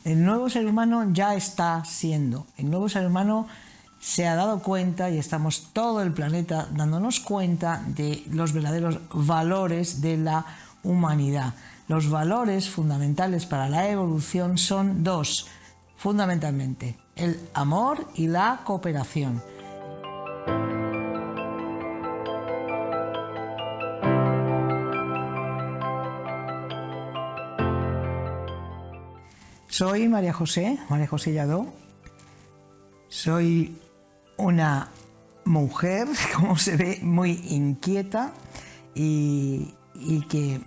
El nuevo ser humano ya está siendo. El nuevo ser humano se ha dado cuenta, y estamos todo el planeta dándonos cuenta de los verdaderos valores de la humanidad. Los valores fundamentales para la evolución son dos, fundamentalmente: el amor y la cooperación. Soy María José Lladó. Soy una mujer, como se ve, muy inquieta y que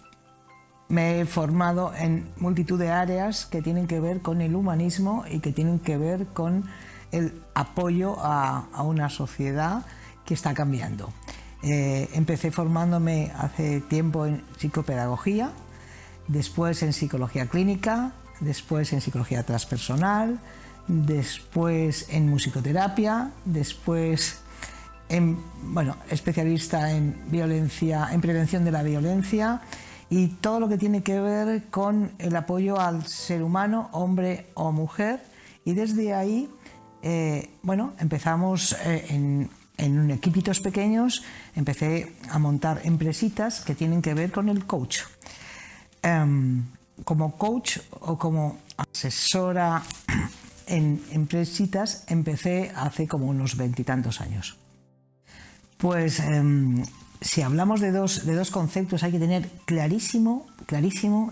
me he formado en multitud de áreas que tienen que ver con el humanismo y que tienen que ver con el apoyo a una sociedad que está cambiando. Empecé formándome hace tiempo en psicopedagogía, después en psicología clínica, después en psicología transpersonal, después en musicoterapia, después especialista en violencia, en prevención de la violencia y todo lo que tiene que ver con el apoyo al ser humano, hombre o mujer. Y desde ahí, empezamos en equipitos pequeños, empecé a montar empresitas que tienen que ver con el coach. Como coach o como asesora en empresitas empecé hace como unos 20 y tantos años. Pues si hablamos de dos conceptos, hay que tener clarísimo,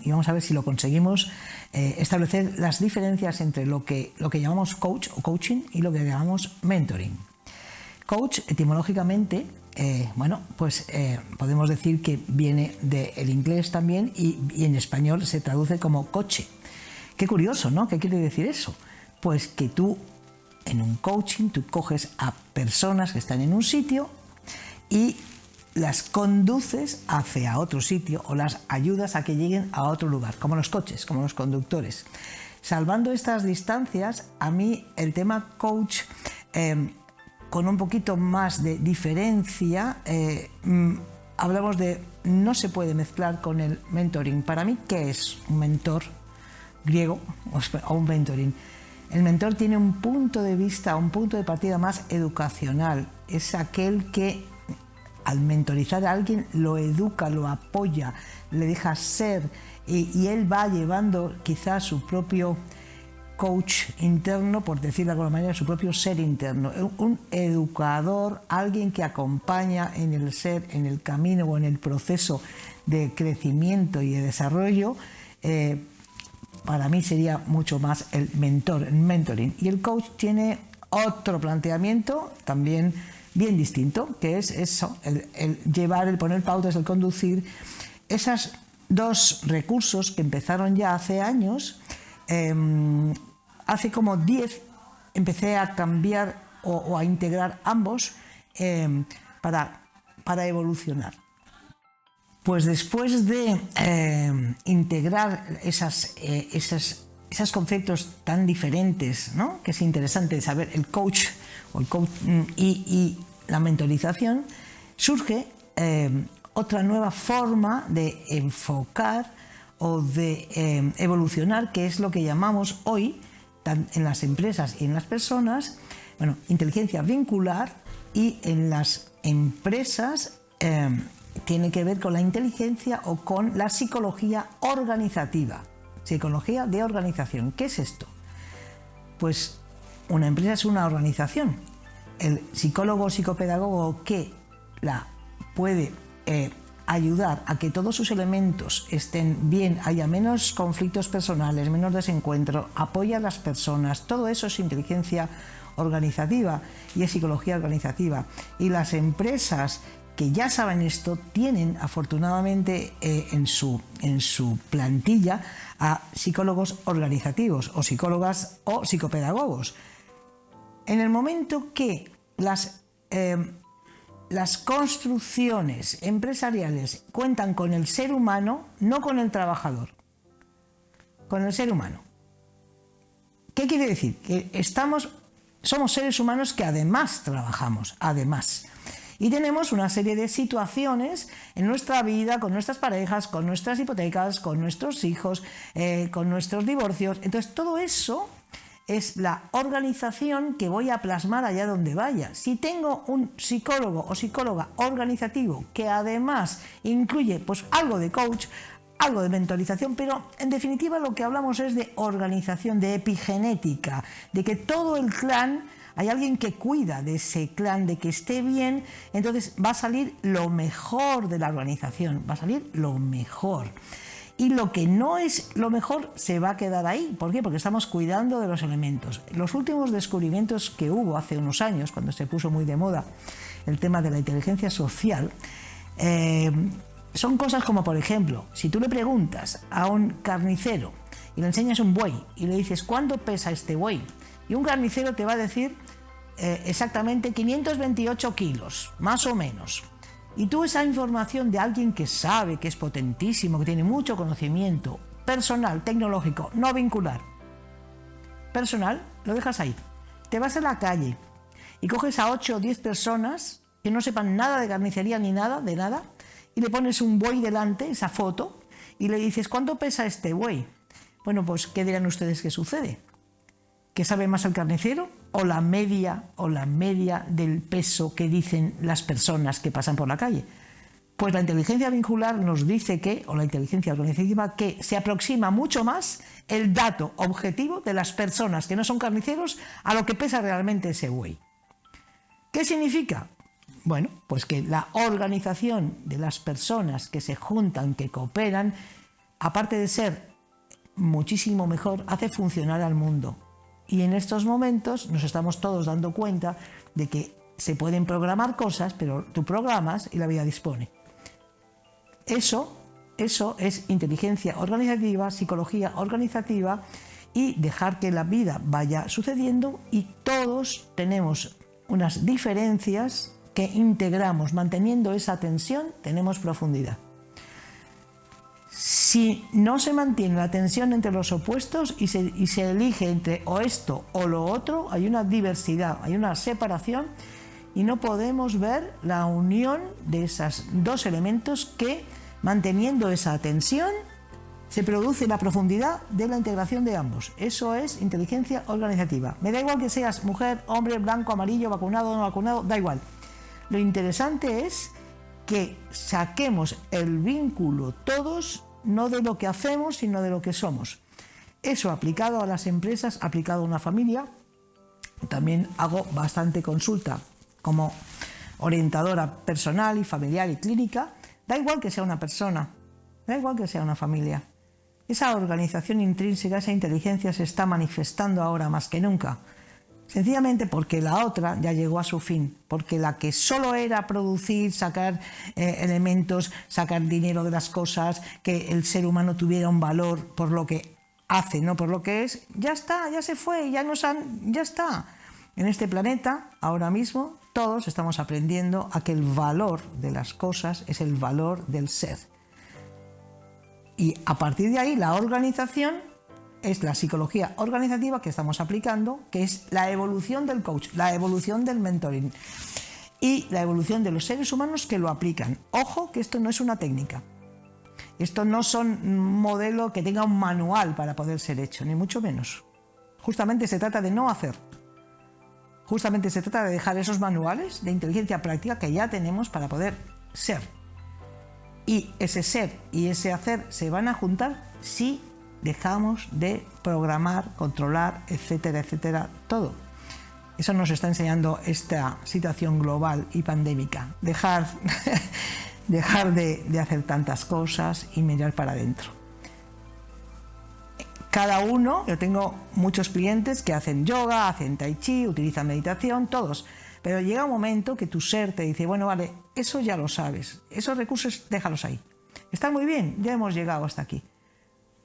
y vamos a ver si lo conseguimos, establecer las diferencias entre lo que llamamos coach o coaching y lo que llamamos mentoring. Coach, etimológicamente, podemos decir que viene del inglés también y en español se traduce como coche. Qué curioso, ¿no? ¿Qué quiere decir eso? Pues que tú, en un coaching, tú coges a personas que están en un sitio y las conduces hacia otro sitio o las ayudas a que lleguen a otro lugar, como los coches, como los conductores. Salvando estas distancias, a mí el tema coach, con un poquito más de diferencia, hablamos de no se puede mezclar con el mentoring. Para mí, ¿qué es un mentor griego o un mentoring? El mentor tiene un punto de vista, un punto de partida más educacional. Es aquel que al mentorizar a alguien lo educa, lo apoya, le deja ser y él va llevando quizás su propio coach interno, por decirlo de alguna manera, su propio ser interno, un educador, alguien que acompaña en el ser, en el camino o en el proceso de crecimiento y de desarrollo. Para mí sería mucho más el mentor, el mentoring. Y el coach tiene otro planteamiento también bien distinto, que es eso, el llevar, el poner pautas, el conducir. Esos dos recursos que empezaron ya hace años, hace como 10 empecé a cambiar o a integrar ambos para evolucionar. Pues después de integrar esos conceptos tan diferentes, ¿no? Que es interesante saber el coach y la mentorización, surge otra nueva forma de enfocar o de evolucionar, que es lo que llamamos hoy, en las empresas y en las personas, inteligencia vincular, y en las empresas tiene que ver con la inteligencia o con la psicología organizativa. Psicología de organización. ¿Qué es esto? Pues una empresa es una organización. El psicólogo o psicopedagogo que la puede ayudar a que todos sus elementos estén bien, haya menos conflictos personales, menos desencuentro, apoya a las personas, todo eso es inteligencia organizativa y es psicología organizativa. Y las empresas que ya saben esto tienen afortunadamente en su plantilla a psicólogos organizativos o psicólogas o psicopedagogos. En el momento que las construcciones empresariales cuentan con el ser humano, no con el trabajador, con el ser humano. ¿Qué quiere decir? Que somos seres humanos que además trabajamos, además. Y tenemos una serie de situaciones en nuestra vida, con nuestras parejas, con nuestras hipotecas, con nuestros hijos, con nuestros divorcios. Entonces, todo eso es la organización que voy a plasmar allá donde vaya. Si tengo un psicólogo o psicóloga organizativo que además incluye pues algo de coach, algo de mentorización, pero en definitiva lo que hablamos es de organización, de epigenética, de que todo el clan, hay alguien que cuida de ese clan, de que esté bien, entonces va a salir lo mejor de la organización, va a salir lo mejor. Y lo que no es lo mejor se va a quedar ahí. ¿Por qué? Porque estamos cuidando de los elementos. Los últimos descubrimientos que hubo hace unos años, cuando se puso muy de moda el tema de la inteligencia social, son cosas como, por ejemplo, si tú le preguntas a un carnicero y le enseñas un buey y le dices ¿cuánto pesa este buey? Y un carnicero te va a decir exactamente 528 kilos, más o menos. Y tú esa información de alguien que sabe, que es potentísimo, que tiene mucho conocimiento personal, tecnológico, no vincular, personal, lo dejas ahí. Te vas a la calle y coges a 8 o 10 personas que no sepan nada de carnicería ni nada, de nada, y le pones un buey delante, esa foto, y le dices ¿cuánto pesa este buey? Bueno, pues ¿qué dirán ustedes que sucede? ¿Que sabe más el carnicero o la media del peso que dicen las personas que pasan por la calle? Pues la inteligencia vincular nos dice que, o la inteligencia organizativa, que se aproxima mucho más el dato objetivo de las personas que no son carniceros a lo que pesa realmente ese buey. ¿Qué significa? Bueno, pues que la organización de las personas que se juntan, que cooperan, aparte de ser muchísimo mejor, hace funcionar al mundo. Y en estos momentos nos estamos todos dando cuenta de que se pueden programar cosas, pero tú programas y la vida dispone. Eso es inteligencia organizativa, psicología organizativa, y dejar que la vida vaya sucediendo, y todos tenemos unas diferencias que integramos. Manteniendo esa tensión tenemos profundidad. Si no se mantiene la tensión entre los opuestos y se elige entre o esto o lo otro, hay una diversidad, hay una separación, y no podemos ver la unión de esos dos elementos que, manteniendo esa tensión, se produce la profundidad de la integración de ambos. Eso es inteligencia organizativa. Me da igual que seas mujer, hombre, blanco, amarillo, vacunado o no vacunado, da igual. Lo interesante es que saquemos el vínculo todos, no de lo que hacemos, sino de lo que somos. Eso aplicado a las empresas, aplicado a una familia. También hago bastante consulta como orientadora personal y familiar y clínica. Da igual que sea una persona, da igual que sea una familia. Esa organización intrínseca, esa inteligencia se está manifestando ahora más que nunca. Sencillamente porque la otra ya llegó a su fin, porque la que solo era producir, sacar elementos, sacar dinero de las cosas, que el ser humano tuviera un valor por lo que hace, no por lo que es, ya está, ya se fue, ya está. En este planeta, ahora mismo, todos estamos aprendiendo a que el valor de las cosas es el valor del ser. Y a partir de ahí, la organización es la psicología organizativa que estamos aplicando, que es la evolución del coach, la evolución del mentoring y la evolución de los seres humanos que lo aplican. Ojo, que esto no es una técnica. Esto no son un modelo que tenga un manual para poder ser hecho, ni mucho menos. Justamente se trata de no hacer. Justamente se trata de dejar esos manuales de inteligencia práctica que ya tenemos para poder ser. Y ese ser y ese hacer se van a juntar si dejamos de programar, controlar, etcétera, etcétera, todo. Eso nos está enseñando esta situación global y pandémica. Dejar de hacer tantas cosas y mirar para adentro. Cada uno, yo tengo muchos clientes que hacen yoga, hacen tai chi, utilizan meditación, todos. Pero llega un momento que tu ser te dice, bueno, vale, eso ya lo sabes, esos recursos déjalos ahí. Está muy bien, ya hemos llegado hasta aquí.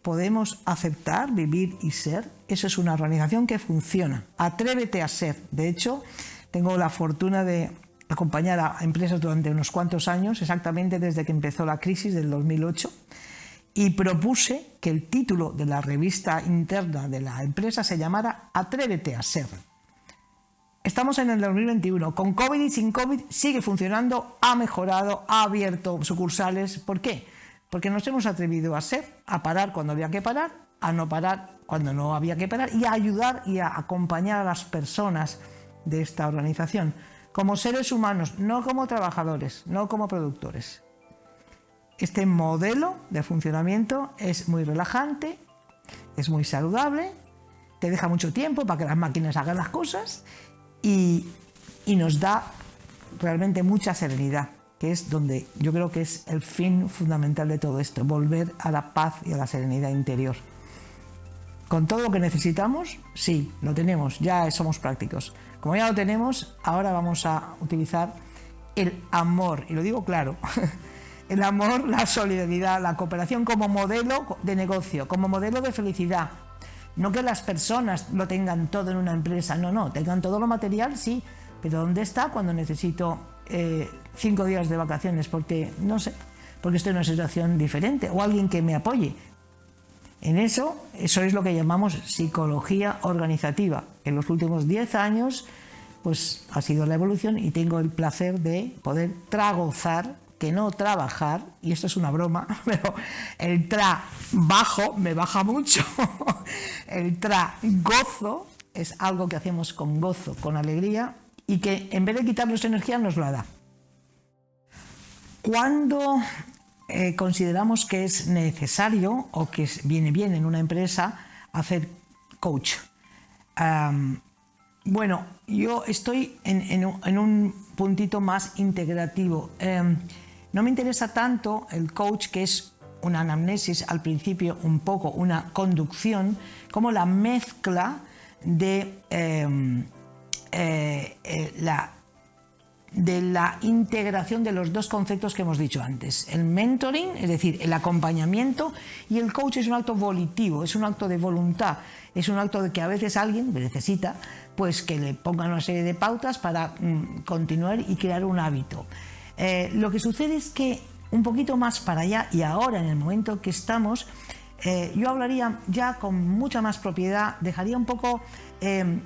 Podemos aceptar, vivir y ser. Eso es una organización que funciona. Atrévete a ser. De hecho, tengo la fortuna de acompañar a empresas durante unos cuantos años, exactamente desde que empezó la crisis del 2008, y propuse que el título de la revista interna de la empresa se llamara Atrévete a ser. estamos en el 2021, con COVID y sin COVID sigue funcionando, ha mejorado, ha abierto sucursales. ¿Por qué? Porque nos hemos atrevido a parar cuando había que parar, a no parar cuando no había que parar y a ayudar y a acompañar a las personas de esta organización como seres humanos, no como trabajadores, no como productores. Este modelo de funcionamiento es muy relajante, es muy saludable, te deja mucho tiempo para que las máquinas hagan las cosas y nos da realmente mucha serenidad, que es donde yo creo que es el fin fundamental de todo esto, volver a la paz y a la serenidad interior. Con todo lo que necesitamos, sí, lo tenemos, ya somos prácticos. Como ya lo tenemos, ahora vamos a utilizar el amor, y lo digo claro, el amor, la solidaridad, la cooperación como modelo de negocio, como modelo de felicidad. No que las personas lo tengan todo en una empresa, no, tengan todo lo material, sí, pero ¿dónde está cuando necesito 5 días de vacaciones? Porque, no sé, porque estoy en una situación diferente, o alguien que me apoye. Eso es lo que llamamos psicología organizativa, que en los últimos 10 años pues, ha sido la evolución y tengo el placer de poder tragozar, que no trabajar, y esto es una broma, pero el trabajo me baja mucho, el gozo es algo que hacemos con gozo, con alegría, y que en vez de quitarnos energía nos la da. Cuando consideramos que es necesario o que viene bien en una empresa hacer coach. Bueno, yo estoy en un puntito más integrativo. No me interesa tanto el coach, que es una anamnesis al principio, un poco una conducción, como la mezcla de la integración de los dos conceptos que hemos dicho antes. El mentoring, es decir, el acompañamiento, y el coach es un acto volitivo, es un acto de voluntad, es un acto de que a veces alguien necesita pues que le pongan una serie de pautas para continuar y crear un hábito. Lo que sucede es que un poquito más para allá y ahora en el momento que estamos, yo hablaría ya con mucha más propiedad, dejaría un poco en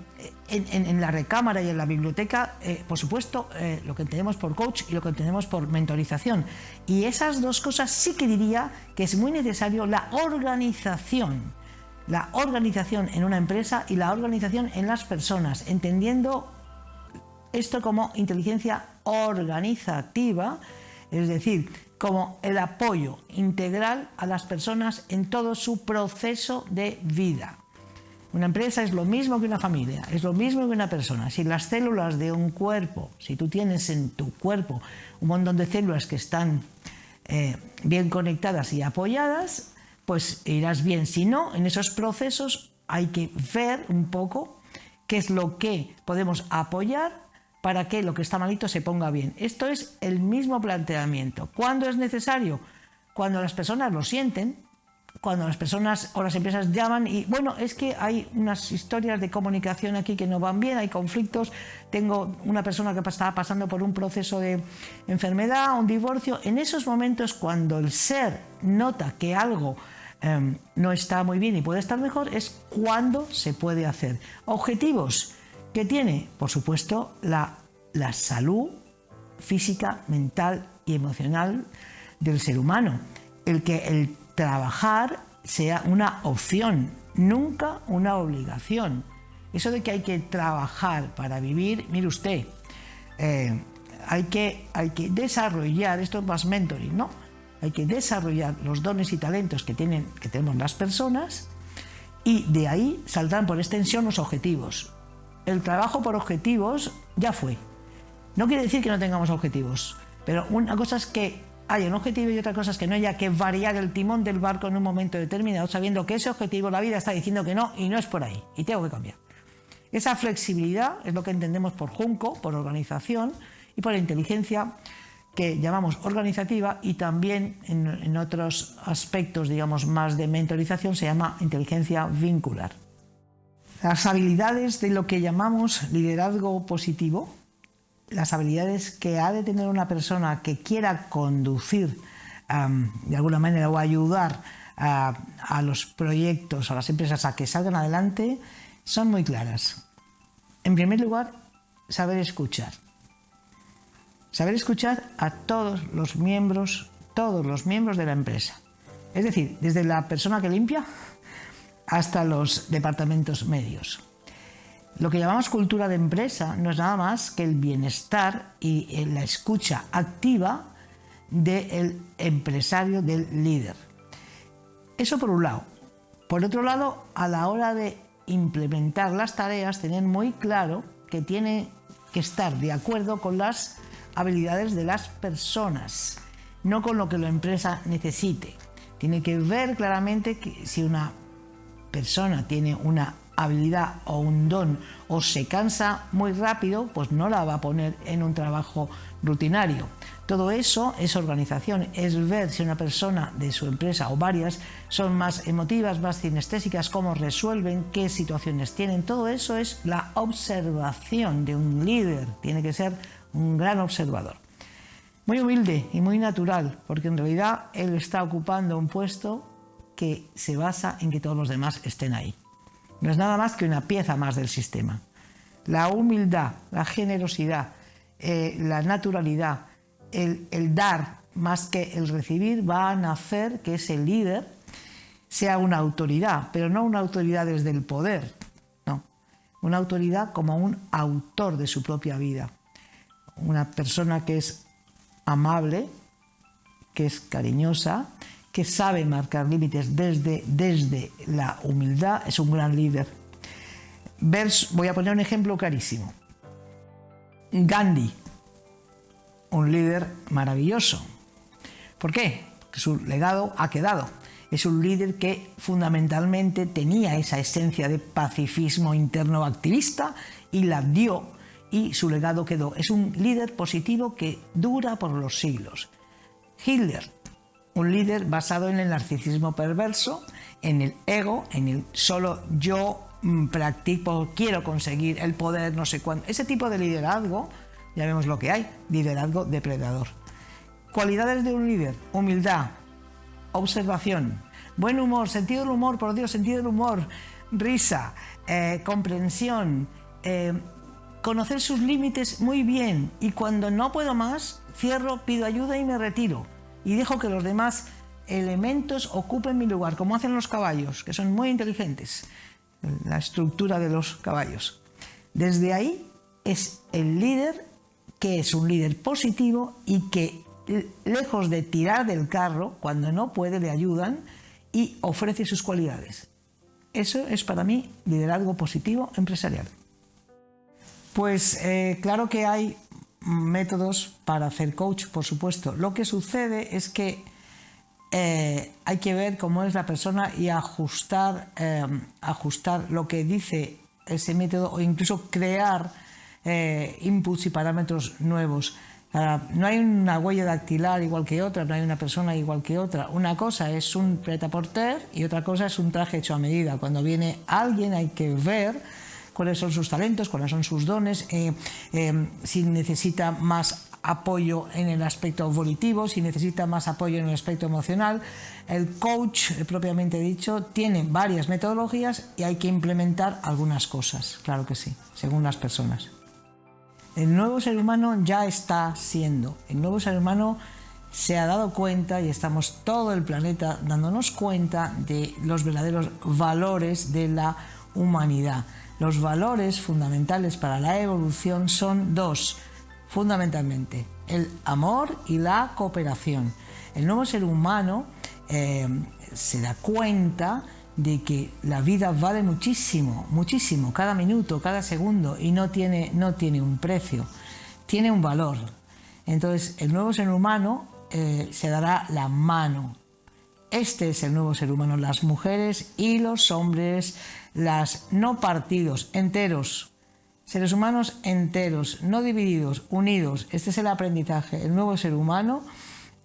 la recámara y en la biblioteca, por supuesto, lo que entendemos por coach y lo que entendemos por mentorización. Y esas dos cosas sí que diría que es muy necesario la organización en una empresa y la organización en las personas, entendiendo esto como inteligencia organizativa, es decir, como el apoyo integral a las personas en todo su proceso de vida. Una empresa es lo mismo que una familia, es lo mismo que una persona. Si las células de un cuerpo, si tú tienes en tu cuerpo un montón de células que están bien conectadas y apoyadas, pues irás bien. Si no, en esos procesos hay que ver un poco qué es lo que podemos apoyar para que lo que está malito se ponga bien. Esto es el mismo planteamiento. ¿Cuándo es necesario? Cuando las personas lo sienten, cuando las personas o las empresas llaman y, bueno, es que hay unas historias de comunicación aquí que no van bien, hay conflictos, tengo una persona que está pasando por un proceso de enfermedad, un divorcio. En esos momentos, cuando el ser nota que algo no está muy bien y puede estar mejor, es cuando se puede hacer. Objetivos que tiene, por supuesto, la salud física, mental y emocional del ser humano. El que el trabajar sea una opción, nunca una obligación. Eso de que hay que trabajar para vivir, mire usted, hay que desarrollar, esto es más mentoring, ¿no? Hay que desarrollar los dones y talentos que tenemos las personas, y de ahí saldrán por extensión los objetivos. El trabajo por objetivos ya fue. No quiere decir que no tengamos objetivos, pero una cosa es que haya un objetivo y otra cosa es que no haya que variar el timón del barco en un momento determinado, sabiendo que ese objetivo la vida está diciendo que no y no es por ahí y tengo que cambiar. Esa flexibilidad es lo que entendemos por Junco, por organización, y por la inteligencia que llamamos organizativa, y también en otros aspectos, digamos, más de mentorización, se llama inteligencia vincular. Las habilidades de lo que llamamos liderazgo positivo, las habilidades que ha de tener una persona que quiera conducir de alguna manera o ayudar a los proyectos, a las empresas a que salgan adelante, son muy claras. En primer lugar, saber escuchar. Saber escuchar a todos los miembros de la empresa. Es decir, desde la persona que limpia hasta los departamentos medios. Lo que llamamos cultura de empresa no es nada más que el bienestar y la escucha activa del empresario, del líder. Eso por un lado. Por otro lado, a la hora de implementar las tareas, tener muy claro que tiene que estar de acuerdo con las habilidades de las personas, no con lo que la empresa necesite. Tiene que ver claramente que si una persona tiene una habilidad o un don o se cansa muy rápido, pues no la va a poner en un trabajo rutinario. Todo eso es organización, es ver si una persona de su empresa o varias son más emotivas, más cinestésicas, cómo resuelven, qué situaciones tienen. Todo eso es la observación de un líder. Tiene que ser un gran observador. Muy humilde y muy natural, porque en realidad él está ocupando un puesto que se basa en que todos los demás estén ahí. No es nada más que una pieza más del sistema. La humildad, la generosidad, la naturalidad, el dar más que el recibir van a hacer que ese líder sea una autoridad, pero no una autoridad desde el poder, no. Una autoridad como un autor de su propia vida. Una persona que es amable, que es cariñosa, que sabe marcar límites desde la humildad, es un gran líder. Voy a poner un ejemplo clarísimo. Gandhi, un líder maravilloso. ¿Por qué? Porque su legado ha quedado. Es un líder que fundamentalmente tenía esa esencia de pacifismo interno activista y la dio, y su legado quedó. Es un líder positivo que dura por los siglos. Hitler, un líder basado en el narcisismo perverso, en el ego, en el solo yo practico, quiero conseguir el poder, no sé cuándo. Ese tipo de liderazgo, ya vemos lo que hay, liderazgo depredador. Cualidades de un líder: humildad, observación, buen humor, sentido del humor, por Dios, sentido del humor, risa, comprensión, conocer sus límites muy bien, y cuando no puedo más, cierro, pido ayuda y me retiro. Y dejo que los demás elementos ocupen mi lugar, como hacen los caballos, que son muy inteligentes, la estructura de los caballos. Desde ahí es el líder que es un líder positivo y que, lejos de tirar del carro, cuando no puede, le ayudan y ofrece sus cualidades. Eso es para mí liderazgo positivo empresarial. Pues claro que hay métodos para hacer coach, por supuesto. Lo que sucede es que hay que ver cómo es la persona y ajustar lo que dice ese método, o incluso crear inputs y parámetros nuevos. No hay una huella dactilar igual que otra, no hay una persona igual que otra. Una cosa es un prêt-à-porter y otra cosa es un traje hecho a medida. Cuando viene alguien hay que ver cuáles son sus talentos, cuáles son sus dones, si necesita más apoyo en el aspecto volitivo, si necesita más apoyo en el aspecto emocional. El coach, propiamente dicho, tiene varias metodologías y hay que implementar algunas cosas, claro que sí, según las personas. El nuevo ser humano ya está siendo. El nuevo ser humano se ha dado cuenta, y estamos todo el planeta dándonos cuenta de los verdaderos valores de la humanidad. Los valores fundamentales para la evolución son dos, fundamentalmente: el amor y la cooperación. El nuevo ser humano se da cuenta de que la vida vale muchísimo, muchísimo, cada minuto, cada segundo, y no tiene un precio, tiene un valor. Entonces el nuevo ser humano se dará la mano. Este es el nuevo ser humano, las mujeres y los hombres, no partidos, enteros, seres humanos enteros, no divididos, unidos. Este es el aprendizaje. El nuevo ser humano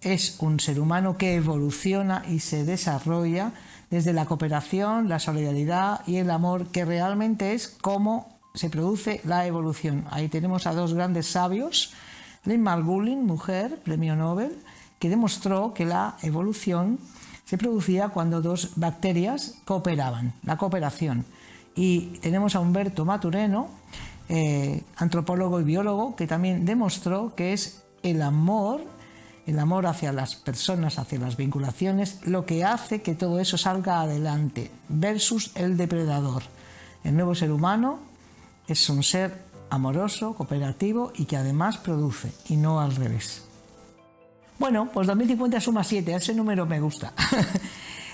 es un ser humano que evoluciona y se desarrolla desde la cooperación, la solidaridad y el amor, que realmente es cómo se produce la evolución. Ahí tenemos a dos grandes sabios: Lynn Margulis, mujer, premio Nobel, que demostró que la evolución se producía cuando dos bacterias cooperaban, la cooperación. Y tenemos a Humberto Maturana, antropólogo y biólogo, que también demostró que es el amor hacia las personas, hacia las vinculaciones, lo que hace que todo eso salga adelante, versus el depredador. El nuevo ser humano es un ser amoroso, cooperativo y que además produce, y no al revés. Bueno, pues 2050 suma 7, ese número me gusta.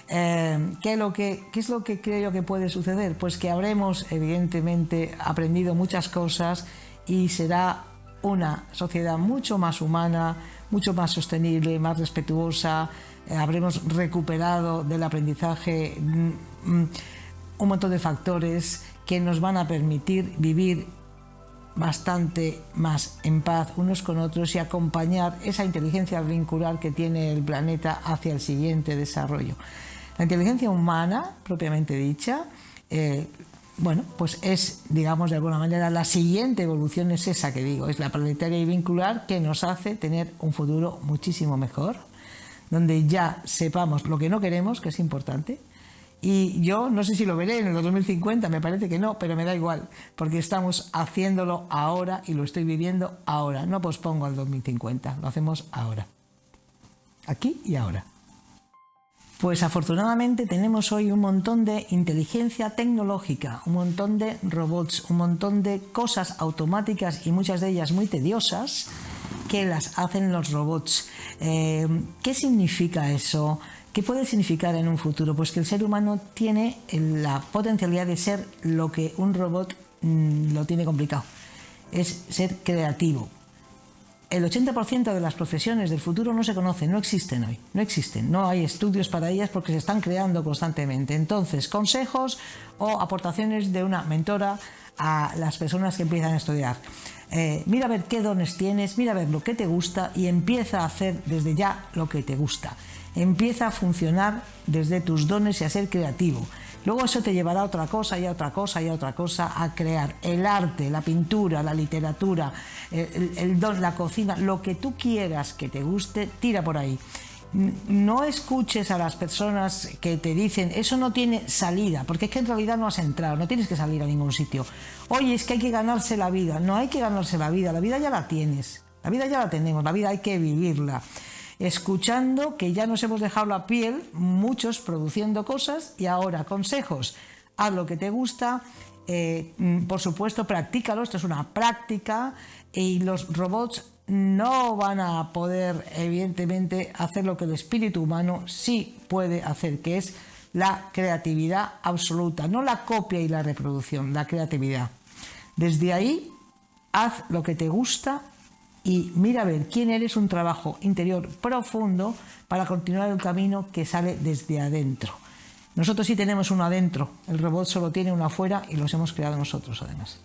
¿Qué es lo que creo que puede suceder? Pues que habremos evidentemente aprendido muchas cosas y será una sociedad mucho más humana, mucho más sostenible, más respetuosa. Habremos recuperado del aprendizaje un montón de factores que nos van a permitir vivir bastante más en paz unos con otros y acompañar esa inteligencia vincular que tiene el planeta hacia el siguiente desarrollo. La inteligencia humana, propiamente dicha, pues es, digamos, de alguna manera, la siguiente evolución es esa que digo, es la planetaria y vincular, que nos hace tener un futuro muchísimo mejor, donde ya sepamos lo que no queremos, que es importante. Y yo no sé si lo veré en el 2050, me parece que no, pero me da igual, porque estamos haciéndolo ahora y lo estoy viviendo ahora. No pospongo al 2050, lo hacemos ahora, aquí y ahora. Pues afortunadamente tenemos hoy un montón de inteligencia tecnológica, un montón de robots, un montón de cosas automáticas y muchas de ellas muy tediosas que las hacen los robots. ¿Qué significa eso? ¿Qué puede significar en un futuro? Pues que el ser humano tiene la potencialidad de ser lo que un robot lo tiene complicado, es ser creativo. El 80% de las profesiones del futuro no se conocen, no existen hoy, no existen, no hay estudios para ellas porque se están creando constantemente. Entonces, consejos o aportaciones de una mentora a las personas que empiezan a estudiar. Mira a ver qué dones tienes, mira a ver lo que te gusta y empieza a hacer desde ya lo que te gusta. Empieza a funcionar desde tus dones y a ser creativo. Luego eso te llevará a otra cosa y a otra cosa y a otra cosa, a crear el arte, la pintura, la literatura, el don, la cocina, lo que tú quieras que te guste, tira por ahí. No escuches a las personas que te dicen eso no tiene salida, porque es que en realidad no has entrado, no tienes que salir a ningún sitio. Oye, es que hay que ganarse la vida. No hay que ganarse la vida ya la tienes, la vida ya la tenemos, la vida hay que vivirla. Escuchando que ya nos hemos dejado la piel, muchos produciendo cosas, y ahora consejos, haz lo que te gusta, por supuesto practícalo, esto es una práctica, y los robots no van a poder evidentemente hacer lo que el espíritu humano sí puede hacer, que es la creatividad absoluta, no la copia y la reproducción, la creatividad. Desde ahí, haz lo que te gusta y mira a ver quién eres, un trabajo interior profundo para continuar el camino que sale desde adentro. Nosotros sí tenemos uno adentro, el robot solo tiene uno afuera y los hemos creado nosotros además.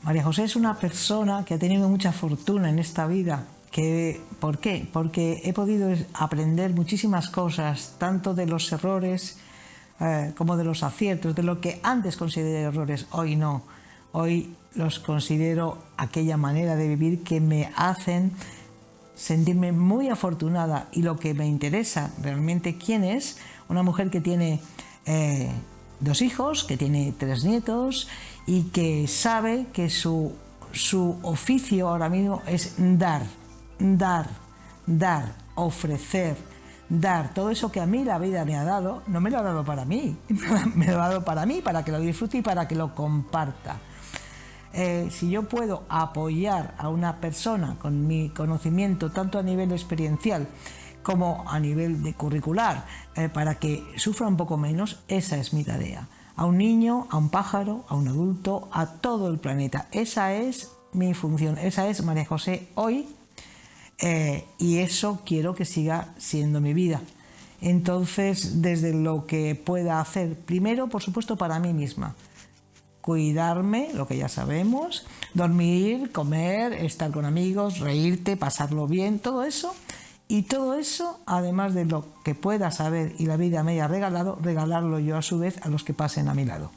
María José es una persona que ha tenido mucha fortuna en esta vida. ¿Por qué? Porque he podido aprender muchísimas cosas, tanto de los errores como de los aciertos, de lo que antes consideré errores, hoy no. Hoy los considero aquella manera de vivir que me hacen sentirme muy afortunada, y lo que me interesa realmente, quién es una mujer que tiene 2 hijos, que tiene 3 nietos y que sabe que su oficio ahora mismo es dar, ofrecer, dar. Todo eso que a mí la vida me ha dado, no me lo ha dado para mí, me lo ha dado para mí, para que lo disfrute y para que lo comparta. Si yo puedo apoyar a una persona con mi conocimiento, tanto a nivel experiencial como a nivel de curricular, para que sufra un poco menos, esa es mi tarea. A un niño, a un pájaro, a un adulto, a todo el planeta. Esa es mi función, esa es María José hoy, y eso quiero que siga siendo mi vida. Entonces, desde lo que pueda hacer, primero, por supuesto, para mí misma. Cuidarme, lo que ya sabemos, dormir, comer, estar con amigos, reírte, pasarlo bien, todo eso. Y todo eso, además de lo que pueda saber y la vida me haya regalado, regalarlo yo a su vez a los que pasen a mi lado.